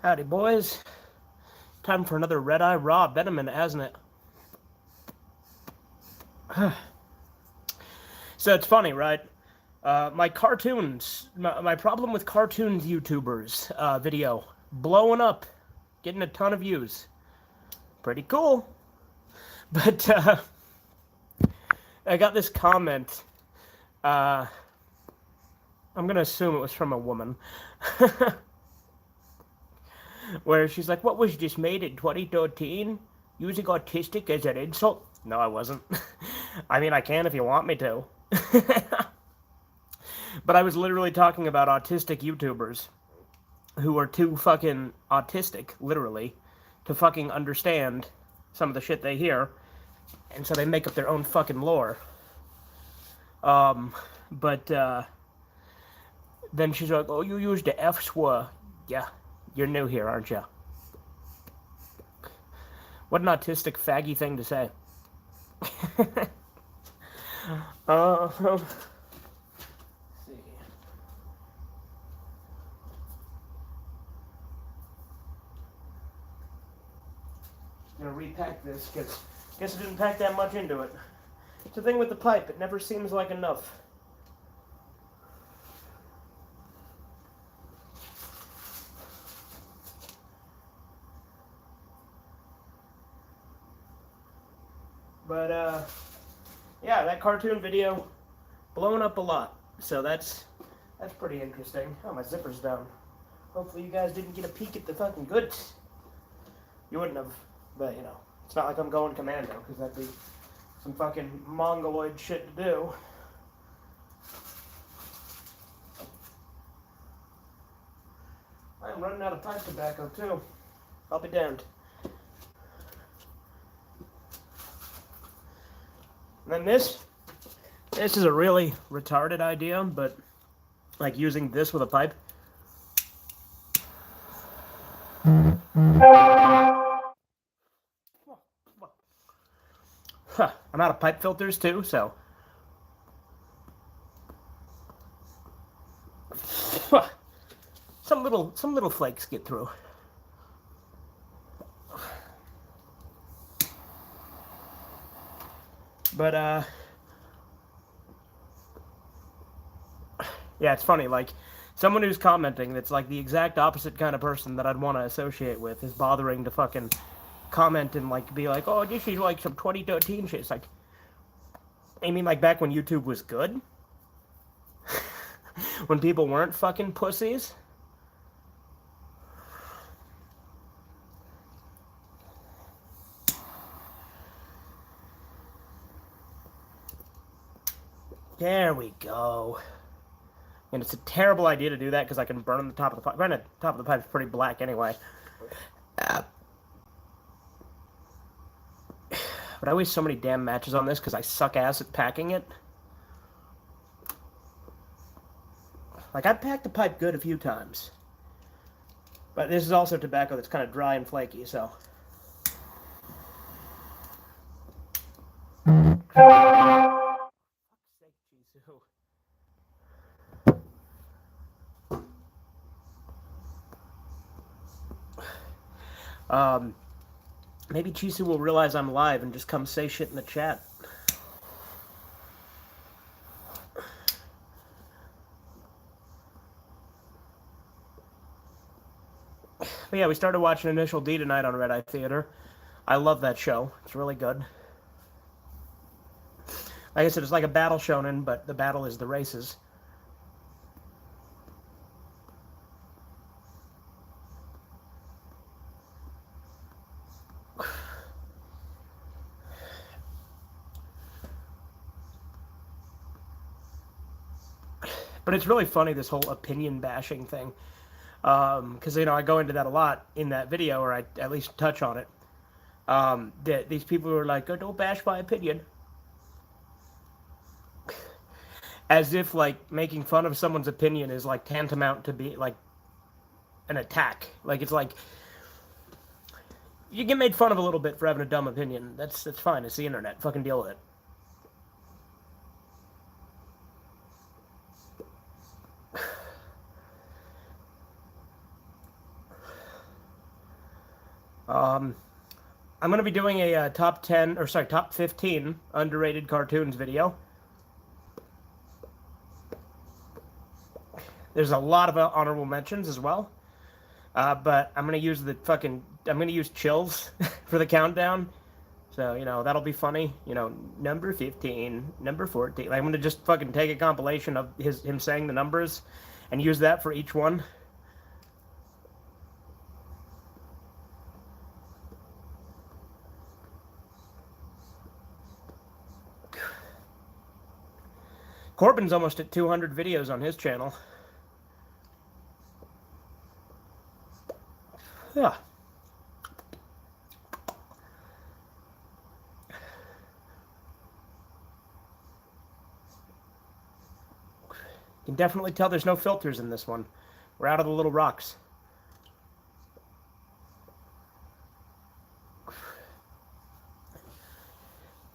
Howdy, boys. Time for another Red-Eye Raw Betterment, hasn't it? So it's funny, right? My cartoons, my problem with cartoons YouTubers video, blowing up, getting a ton of views. Pretty cool. But I got this comment. I'm going to assume it was from a woman. Where she's like, what was just made in 2013? Using autistic as an insult? No, I wasn't. I mean, I can if you want me to. But I was literally talking about autistic YouTubers who are too fucking autistic, literally, to fucking understand some of the shit they hear. And so they make up their own fucking lore. But then she's like, oh, you used the F word. Yeah, you're new here, aren't you? What an autistic faggy thing to say. Let's see. I'm gonna repack this because I guess I didn't pack that much into it. It's the thing with the pipe, it never seems like enough. But, yeah, that cartoon video blowing up a lot. So that's pretty interesting. Oh, my zipper's down. Hopefully you guys didn't get a peek at the fucking goods. You wouldn't have, but, you know, it's not like I'm going commando, because that'd be some fucking mongoloid shit to do. I'm running out of pipe tobacco, too. I'll be damned. And then this is a really retarded idea, but like using this with a pipe. Huh, I'm out of pipe filters too, so. Some little flakes get through. But, yeah, it's funny, like, someone who's commenting that's, like, the exact opposite kind of person that I'd want to associate with is bothering to fucking comment and, like, be like, oh, this is, like, some 2013 shit. It's like, I mean, like, back when YouTube was good? When people weren't fucking pussies? There we go. And it's a terrible idea to do that because I can burn the top of the pipe. Granted, the top of the pipe is pretty black anyway. But I waste so many damn matches on this because I suck ass at packing it. Like, I've packed the pipe good a few times. But this is also tobacco that's kind of dry and flaky, so. Maybe Chisu will realize I'm live and just come say shit in the chat. But yeah, we started watching Initial D tonight on Red Eye Theater. I love that show. It's really good. Like I said, it's like a battle shonen, but the battle is the races. But it's really funny, this whole opinion bashing thing. Because, you know, I go into that a lot in that video, or I at least touch on it. These people are like, oh, don't bash my opinion. As if, like, making fun of someone's opinion is, like, tantamount to be, like, an attack. Like, it's like, you get made fun of a little bit for having a dumb opinion. That's fine. It's the internet. Fucking deal with it. I'm going to be doing a top 15 underrated cartoons video. There's a lot of honorable mentions as well. But I'm going to use chills for the countdown. So, you know, that'll be funny. You know, number 15, number 14. I'm going to just fucking take a compilation of him saying the numbers and use that for each one. Corbin's almost at 200 videos on his channel. Yeah. You can definitely tell there's no filters in this one. We're out of the little rocks.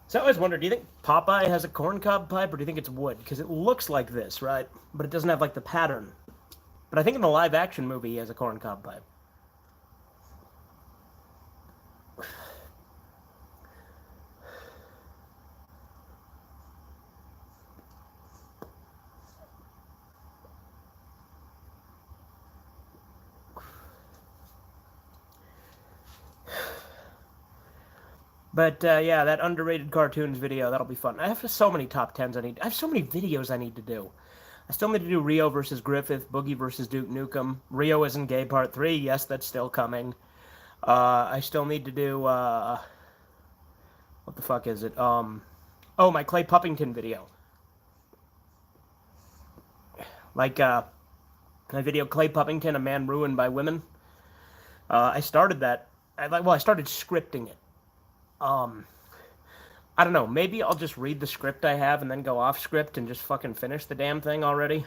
So I always wondered, do you think Popeye has a corncob pipe, or do you think it's wood? Because it looks like this, right? But it doesn't have, like, the pattern. But I think in the live-action movie, he has a corncob pipe. But, yeah, that underrated cartoons video, that'll be fun. I have so many top 10s I have so many videos I need to do. I still need to do Rio versus Griffith, Boogie versus Duke Nukem. Rio isn't gay part 3. Yes, that's still coming. I still need to do, what the fuck is it? Oh, my Clay Puppington video. Like, my video, Clay Puppington, A Man Ruined by Women. I started that. I started scripting it. I don't know, maybe I'll just read the script I have and then go off script and just fucking finish the damn thing already.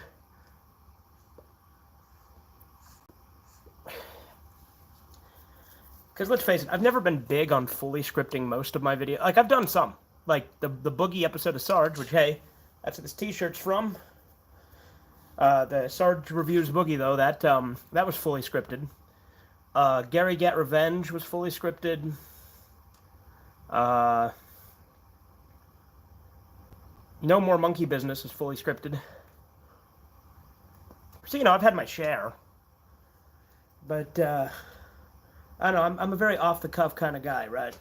Because let's face it, I've never been big on fully scripting most of my videos. Like, I've done some. Like, the Boogie episode of Sarge, which, hey, that's what this t-shirt's from. The Sarge Reviews Boogie, though, that was fully scripted. Gary Get Revenge was fully scripted. No More Monkey Business is fully scripted. So, you know, I've had my share. But, I don't know, I'm a very off-the-cuff kind of guy, right?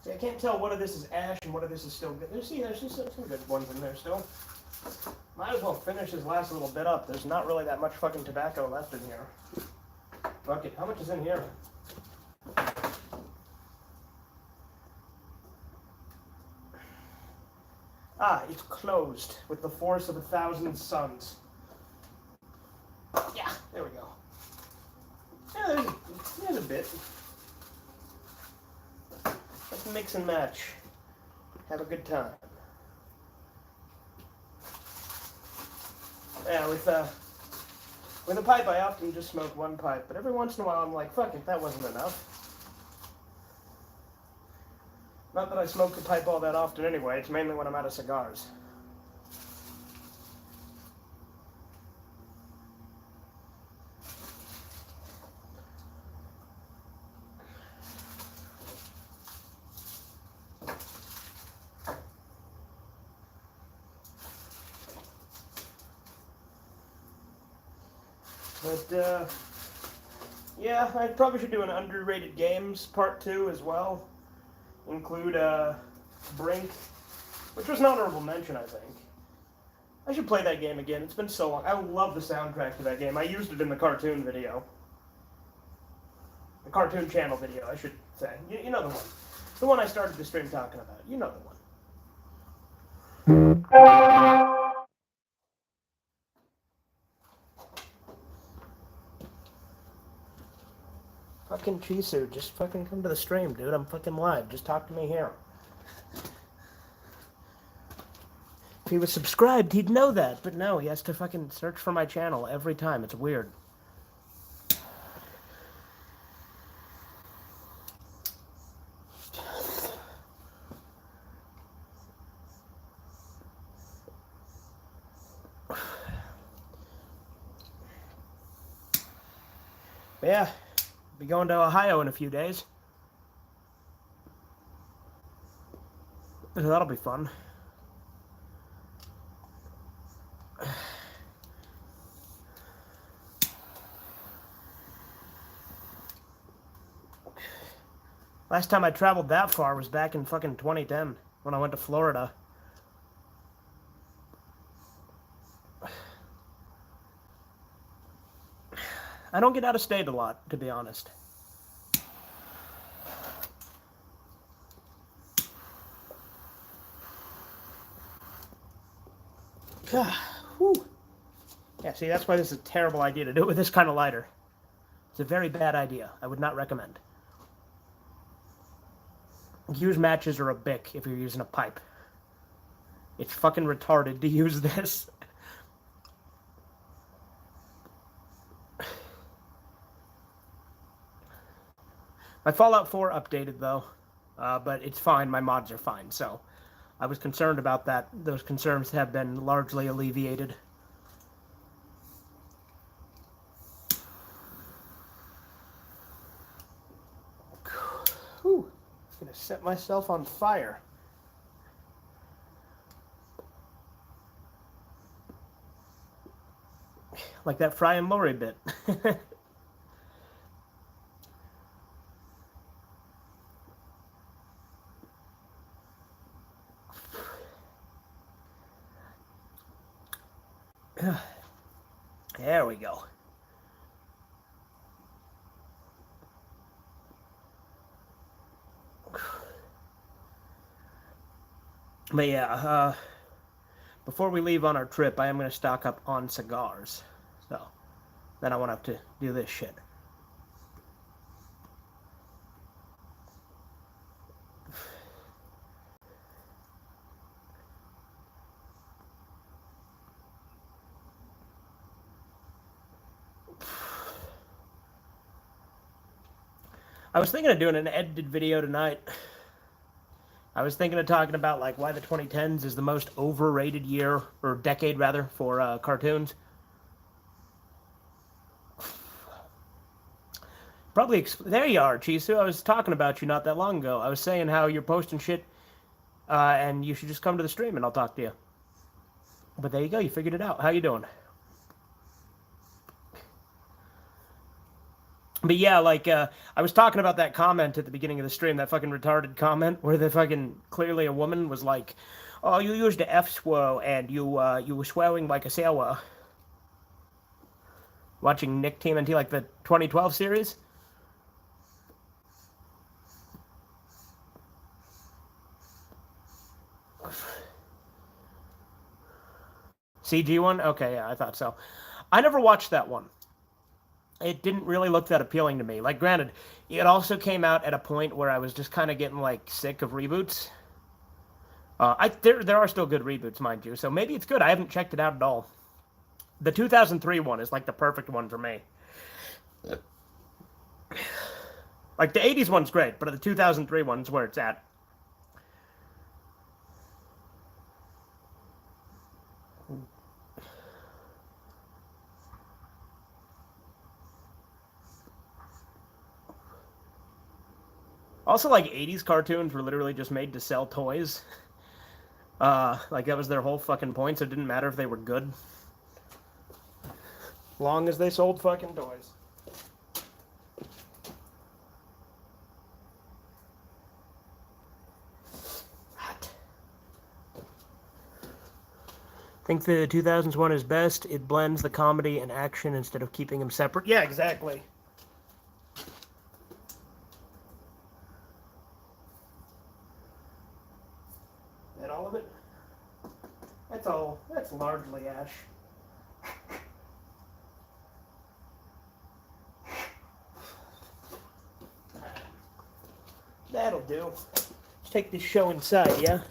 See, I can't tell what of this is ash and what of this is still good. There's just some good ones in there still. Might as well finish this last little bit up. There's not really that much fucking tobacco left in here. Fuck it. How much is in here? Ah, it's closed with the force of 1,000 suns. Yeah, there we go. Yeah, there's a bit. Let's mix and match. Have a good time. Yeah, with a pipe, I often just smoke one pipe, but every once in a while I'm like, fuck it, that wasn't enough. Not that I smoke a pipe all that often anyway, it's mainly when I'm out of cigars. But, yeah, I probably should do an underrated games part 2 as well. Include, Brink, which was an honorable mention, I think. I should play that game again. It's been so long. I love the soundtrack to that game. I used it in the cartoon video. The cartoon channel video, I should say. You know the one. The one I started the stream talking about. You know the one. Fucking Chisu, just fucking come to the stream, dude. I'm fucking live. Just talk to me here. If he was subscribed, he'd know that. But no, he has to fucking search for my channel every time. It's weird. But yeah, be going to Ohio in a few days. So that'll be fun. Last time I traveled that far was back in fucking 2010 when I went to Florida. I don't get out of state a lot, to be honest. Whew. Yeah, see, that's why this is a terrible idea to do it with this kind of lighter. It's a very bad idea. I would not recommend. Use matches or a Bic if you're using a pipe. It's fucking retarded to use this. My Fallout 4 updated, though, but it's fine. My mods are fine, so I was concerned about that. Those concerns have been largely alleviated. Whew. I'm going to set myself on fire. Like that Fry and Laurie bit. There we go. But yeah, before we leave on our trip, I am going to stock up on cigars. So, then I won't have to do this shit. I was thinking of doing an edited video tonight. I was thinking of talking about like why the 2010s is the most overrated year, or decade rather, for cartoons. Probably, there you are, Chisu. I was talking about you not that long ago. I was saying how you're posting shit, and you should just come to the stream and I'll talk to you. But there you go, you figured it out. How you doing? But yeah, like, I was talking about that comment at the beginning of the stream, that fucking retarded comment, where the fucking, clearly a woman was like, oh, you used the F-swear, and you were swearing like a sailor. Watching Nick TMNT, like the 2012 series? CG one? Okay, yeah, I thought so. I never watched that one. It didn't really look that appealing to me. Like, granted, it also came out at a point where I was just kind of getting, like, sick of reboots. There are still good reboots, mind you, so maybe it's good. I haven't checked it out at all. The 2003 one is, like, the perfect one for me. Like, the 80s one's great, but the 2003 one's where it's at. Also, like, 80s cartoons were literally just made to sell toys. Like, that was their whole fucking point, so it didn't matter if they were good. Long as they sold fucking toys. Hot. Think the 2000s one is best. It blends the comedy and action instead of keeping them separate. Yeah, exactly. All of it? That's all. That's largely ash. That'll do. Let's take this show inside, yeah?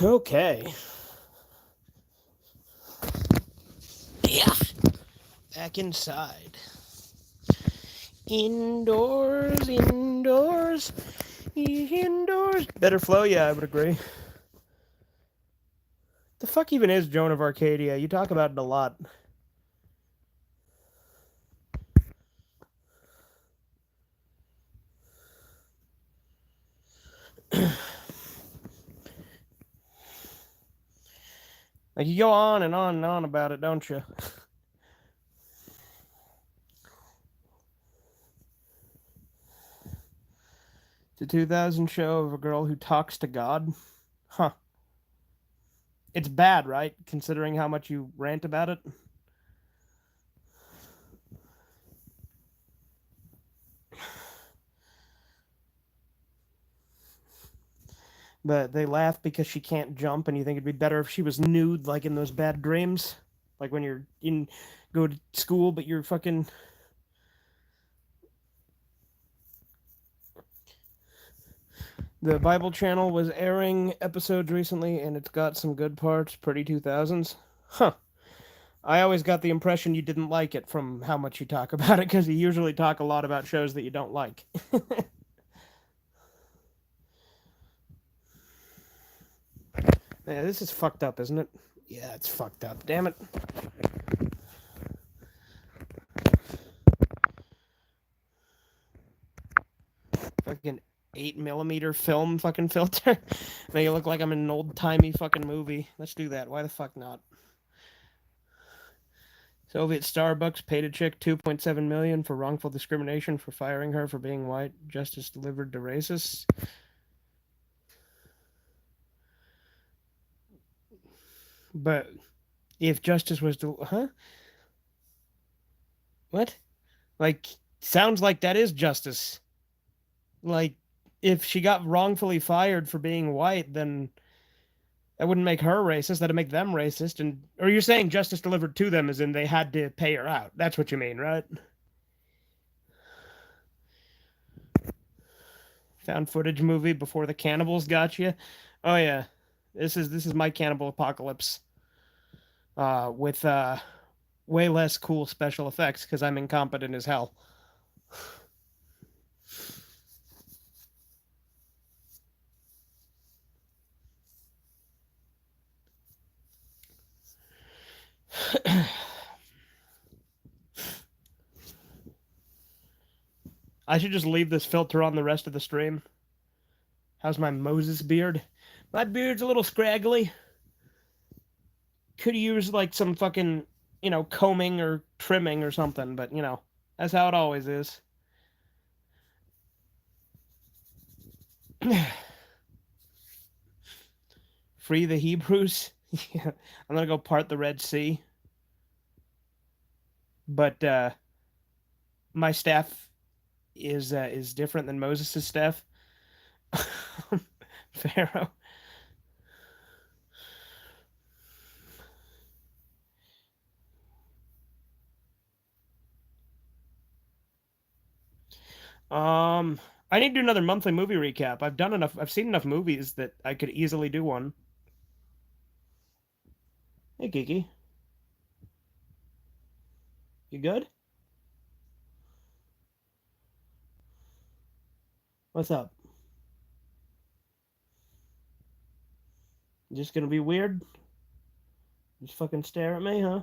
Okay. Yeah. Back inside. Indoors, indoors, indoors. Better flow, yeah, I would agree. The fuck even is Joan of Arcadia? You talk about it a lot. Like, you go on and on and on about it, don't you? The 2000 show of a girl who talks to God? Huh. It's bad, right? Considering how much you rant about it? But they laugh because she can't jump, and you think it'd be better if she was nude, like in those bad dreams? Like when you're in, go to school, but you're fucking... The Bible channel was airing episodes recently, and it's got some good parts, pretty 2000s. Huh. I always got the impression you didn't like it from how much you talk about it, because you usually talk a lot about shows that you don't like. Yeah, this is fucked up, isn't it? Yeah, it's fucked up. Damn it. Fucking 8mm film fucking filter. Make it look like I'm in an old-timey fucking movie. Let's do that. Why the fuck not? Soviet Starbucks paid a chick $2.7 million for wrongful discrimination for firing her for being white. Justice delivered to racists. But if justice was huh? What? Like, sounds like that is justice. Like, if she got wrongfully fired for being white, then that wouldn't make her racist. That'd make them racist. And or you're saying justice delivered to them as in they had to pay her out. That's what you mean, right? Found footage movie before the cannibals got you. Oh yeah, this is my cannibal apocalypse. With way less cool special effects because I'm incompetent as hell. I should just leave this filter on the rest of the stream. How's my Moses beard? My beard's a little scraggly. Could use like some fucking, combing or trimming or something, but that's how it always is. Free the Hebrews. Yeah, I'm gonna go part the Red Sea. But my staff is different than Moses' staff. Pharaoh. I need to do another monthly movie recap. I've done enough. I've seen enough movies that I could easily do one. Hey, Kiki, you good? What's up? You just gonna be weird? Just fucking stare at me, huh?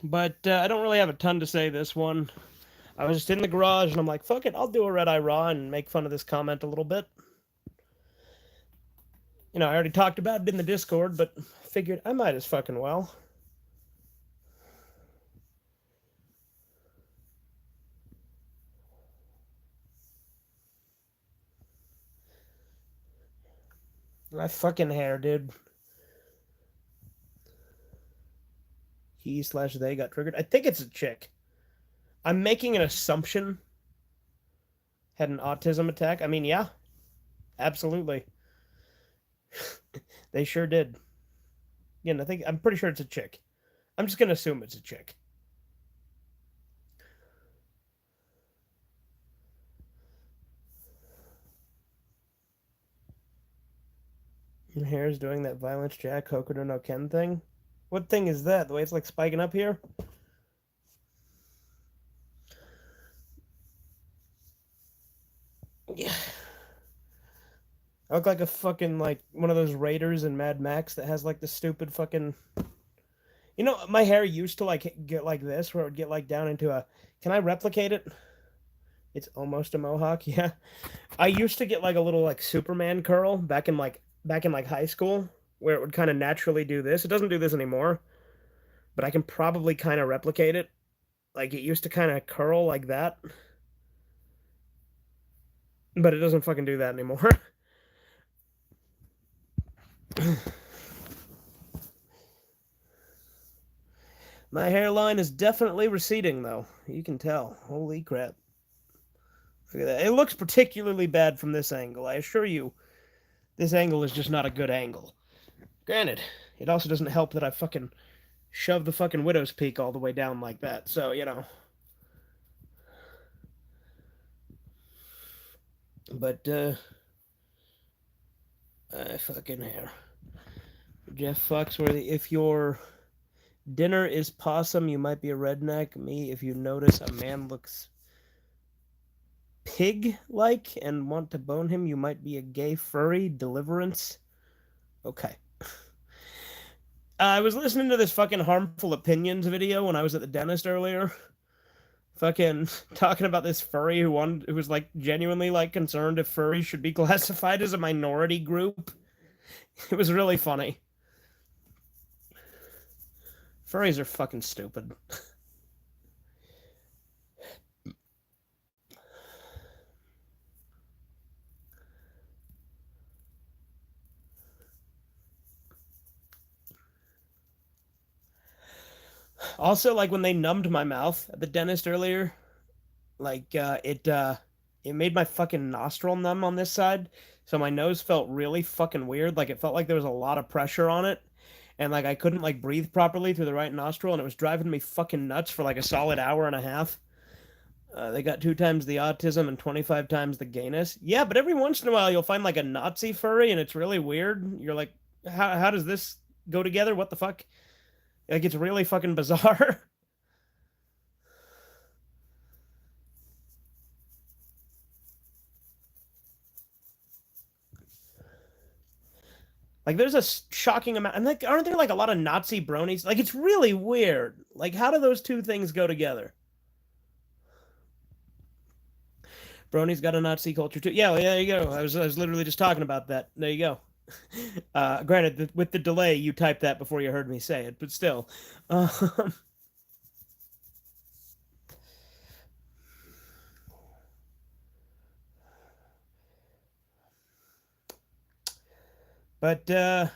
But I don't really have a ton to say this one. I was just in the garage and I'm like, fuck it, I'll do a Red-Eye Raw and make fun of this comment a little bit. I already talked about it in the Discord, but figured I might as fucking well. My fucking hair, dude. He/they got triggered. I think it's a chick. I'm making an assumption. Had an autism attack. I mean, yeah, absolutely. They sure did. Again, I'm pretty sure it's a chick. I'm just gonna assume it's a chick. Your hair is doing that Violence Jack Hokuto no Ken thing. What thing is that? The way it's like spiking up here? Yeah. I look like a fucking, like, one of those raiders in Mad Max that has, like, the stupid fucking... You know, my hair used to, like, get like this, where it would get, like, down into a... Can I replicate it? It's almost a mohawk, yeah. I used to get, like, a little, like, Superman curl back in, like, high school, where it would kind of naturally do this. It doesn't do this anymore, but I can probably kind of replicate it. Like, it used to kind of curl like that. But it doesn't fucking do that anymore. My hairline is definitely receding, though. You can tell. Holy crap. Look at that. It looks particularly bad from this angle. I assure you, this angle is just not a good angle. Granted, it also doesn't help that I fucking shoved the fucking widow's peak all the way down like that, so, you know. But, I fucking hair. Jeff Foxworthy, if your dinner is possum, you might be a redneck. Me, if you notice a man looks pig-like and want to bone him, you might be a gay furry. Deliverance. Okay. I was listening to this fucking Harmful Opinions video when I was at the dentist earlier. Fucking talking about this furry who was like genuinely like concerned if furries should be classified as a minority group. It was really funny. Furries are fucking stupid. Also, like when they numbed my mouth at the dentist earlier, like it made my fucking nostril numb on this side, so my nose felt really fucking weird. Like it felt like there was a lot of pressure on it, and like I couldn't like breathe properly through the right nostril, and it was driving me fucking nuts for like a solid hour and a half. They got 2 times the autism and 25 times the gayness. Yeah, but every once in a while you'll find like a Nazi furry, and it's really weird. You're like, how does this go together? What the fuck? Like it's really fucking bizarre. Like there's a shocking amount, and like aren't there like a lot of Nazi bronies? Like it's really weird. Like how do those two things go together? Brony's got a Nazi culture too. Yeah, there you go. I was literally just talking about that. There you go. Granted, with the delay, you typed that before you heard me say it, but still. But there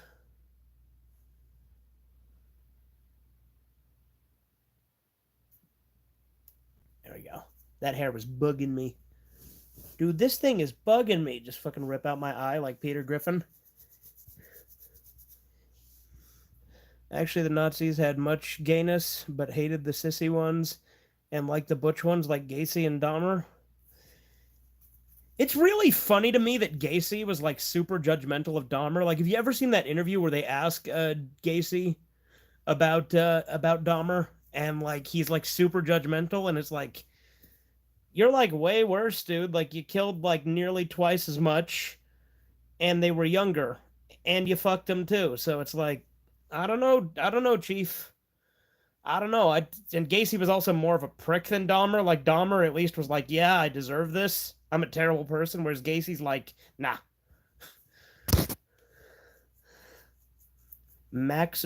we go. That hair was bugging me. Dude, this thing is bugging me. Just fucking rip out my eye like Peter Griffin. Actually, the Nazis had much gayness, but hated the sissy ones, and liked the butch ones like Gacy and Dahmer. It's really funny to me that Gacy was like super judgmental of Dahmer. Like, have you ever seen that interview where they ask Gacy about Dahmer, and like he's like super judgmental, and it's like, you're like way worse, dude. Like you killed like nearly twice as much, and they were younger, and you fucked them too. So it's like, I don't know, Chief. I don't know. And Gacy was also more of a prick than Dahmer. Like Dahmer at least was like, yeah, I deserve this. I'm a terrible person. Whereas Gacy's like, nah. Max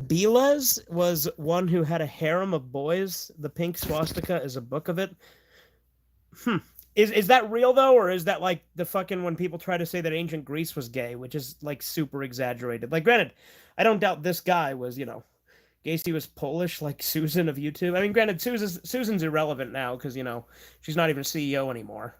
Biles was one who had a harem of boys. The Pink Swastika is a book of it. Is that real though, or is that like the fucking when people try to say that ancient Greece was gay, which is like super exaggerated? Like, granted, I don't doubt this guy was, Gacy was Polish, like Susan of YouTube. I mean, granted, Susan's irrelevant now because she's not even CEO anymore.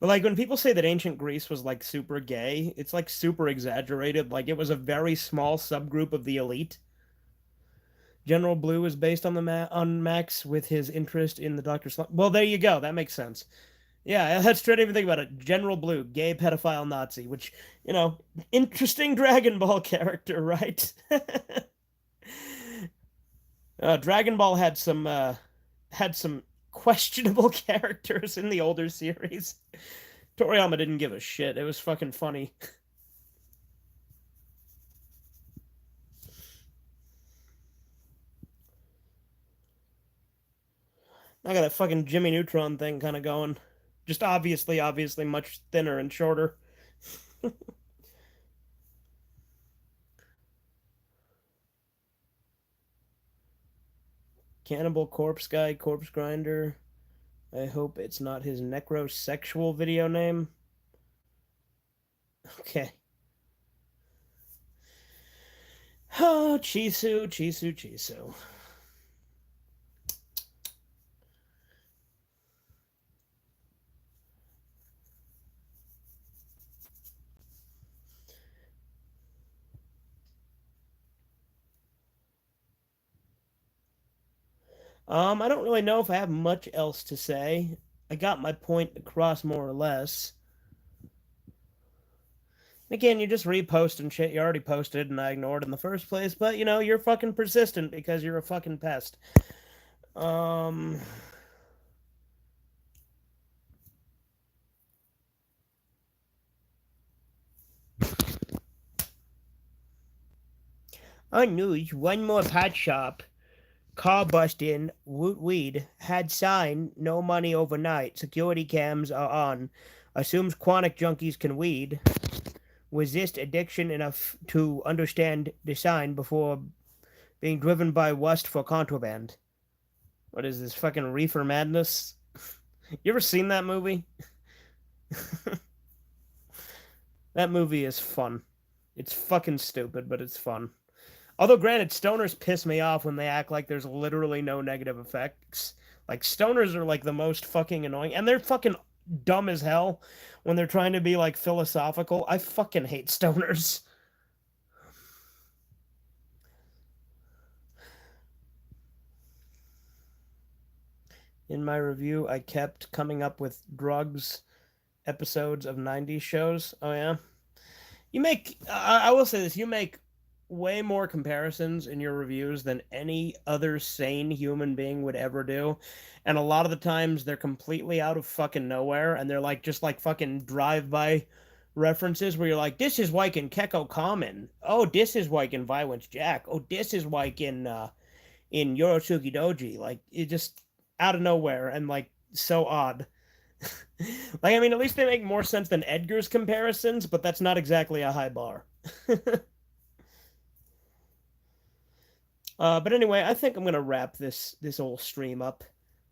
But like when people say that ancient Greece was like super gay, it's like super exaggerated. Like it was a very small subgroup of the elite. General Blue is based on the on Max with his interest in the Doctor Slump. Well, there you go. That makes sense. Yeah, that's true. Even think about it. General Blue, gay pedophile Nazi, which, interesting Dragon Ball character, right? Dragon Ball had some questionable characters in the older series. Toriyama didn't give a shit. It was fucking funny. I got that fucking Jimmy Neutron thing kind of going. Just obviously much thinner and shorter. Cannibal Corpse Guy, Corpse Grinder. I hope it's not his necrosexual video name. Okay. Oh, Chisu. I don't really know if I have much else to say. I got my point across more or less. Again, you just repost and shit you already posted and I ignored in the first place, but you're fucking persistent because you're a fucking pest. On news, one more pot shop. Car bust in, woot weed, had sign, no money overnight, security cams are on, assumes chronic junkies can weed, resist addiction enough to understand the sign before being driven by lust for contraband. What is this, fucking Reefer Madness? You ever seen that movie? That movie is fun. It's fucking stupid, but it's fun. Although, granted, stoners piss me off when they act like there's literally no negative effects. Like, stoners are, like, the most fucking annoying. And they're fucking dumb as hell when they're trying to be, like, philosophical. I fucking hate stoners. In my review, I kept coming up with drugs episodes of 90s shows. Oh, yeah? I will say this, you make way more comparisons in your reviews than any other sane human being would ever do. And a lot of the times they're completely out of fucking nowhere and they're like just like fucking drive-by references where you're like, this is like in Kekko Common. Oh, this is like in Violence Jack. Oh, this is like in Yorosuke Doji. Like it just out of nowhere and like so odd. Like I mean, at least they make more sense than Edgar's comparisons, but that's not exactly a high bar. But anyway, I think I'm gonna wrap this whole stream up.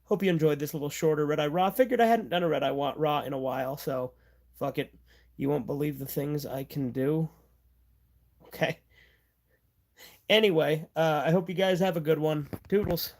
Hope you enjoyed this little shorter Red Eye Raw. Figured I hadn't done a Red Eye Raw in a while, so fuck it. You won't believe the things I can do. Okay. Anyway, I hope you guys have a good one. Toodles.